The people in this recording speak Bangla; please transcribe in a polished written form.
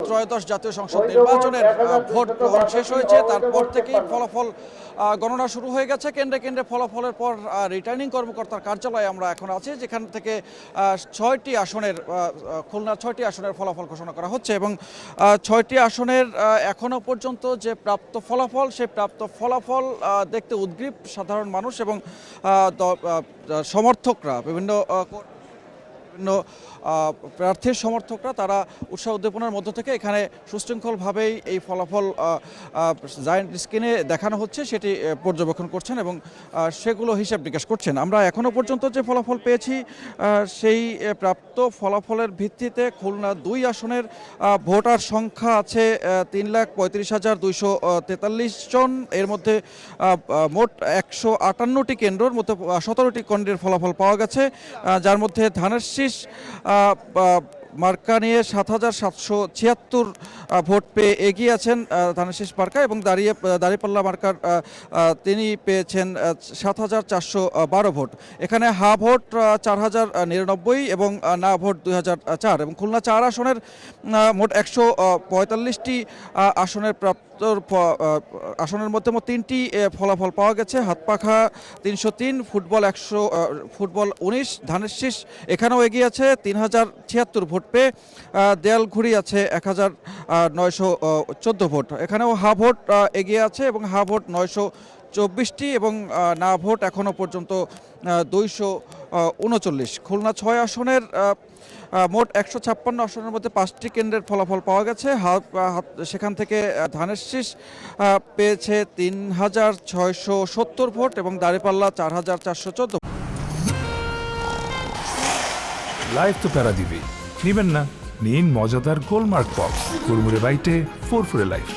ত্রয়োদশ জাতীয় সংসদ নির্বাচনের ভোট গ্রহণ শেষ হয়েছে। তারপর থেকেই ফলাফল গণনা শুরু হয়ে গেছে। কেন্দ্রে কেন্দ্রে ফলাফলের পর রিটার্নিং কর্মকর্তার কার্যালয়ে আমরা এখন আছি, যেখান থেকে 6টি আসনের খুলনার 6টি আসনের ফলাফল ঘোষণা করা হচ্ছে এবং 6টি আসনের এখনও পর্যন্ত যে প্রাপ্ত ফলাফল, সেই প্রাপ্ত ফলাফল দেখতে উদ্গ্রীব সাধারণ মানুষ এবং সমর্থকরা, বিভিন্ন প্রার্থীর সমর্থকরা। তারা উৎসাহ উদ্দীপনার মধ্য থেকে এখানে সুশৃঙ্খলভাবেই এই ফলাফল জায়ান্ট স্ক্রিনে দেখানো হচ্ছে সেটি পর্যবেক্ষণ করছেন এবং সেগুলো হিসাব নিকাশ করছেন। আমরা এখনও পর্যন্ত যে ফলাফল পেয়েছি সেই প্রাপ্ত ফলাফলের ভিত্তিতে খুলনা 2 আসনের ভোটার সংখ্যা আছে 3,35,243 জন। এর মধ্যে মোট 158টি কেন্দ্রের মধ্যে 17টি কেন্দ্রের ফলাফল পাওয়া গেছে, যার মধ্যে ধানের শীষ মার্কা নিয়ে 7,776 ভোট পেয়ে এগিয়ে আছেন ধানের শীষ মার্কা, এবং দাঁড়িপাল্লা মার্কার তিনি পেয়েছেন 7,412 ভোট। এখানে হা ভোট 4,099 এবং না ভোট 2,004। এবং খুলনা 4 আসনের মোট 145টি আসনের আসনের মধ্যে মোট 3টি ফলাফল পাওয়া গেছে। হাতপাখা 303, ফুটবল 19, ধানের শীষ এখানেও এগিয়ে আছে 3,076 ভোট পেয়ে। দেয়ালঘুড়ি আছে 1,914 ভোট। এখানেও হা ভোট এগিয়ে আছে এবং হা ভোট 924টি এবং না ভোট এখনও পর্যন্ত 239। খুলনা 6 আসনের মোট 156 আসনের মধ্যে 5টি কেন্দ্রের ফলাফল পাওয়া গেছে। সেখান থেকে ধানের শীষ পেয়েছে 3,670 ভোট এবং দাঁড়িপাল্লা 4,414। লাইফ তো প্যারা দিবেই, নিবেন না? নিন মজাদার গোলমার্ক পপস, কুড়মুড়ে বাইটে ফুরফুরে লাইফ।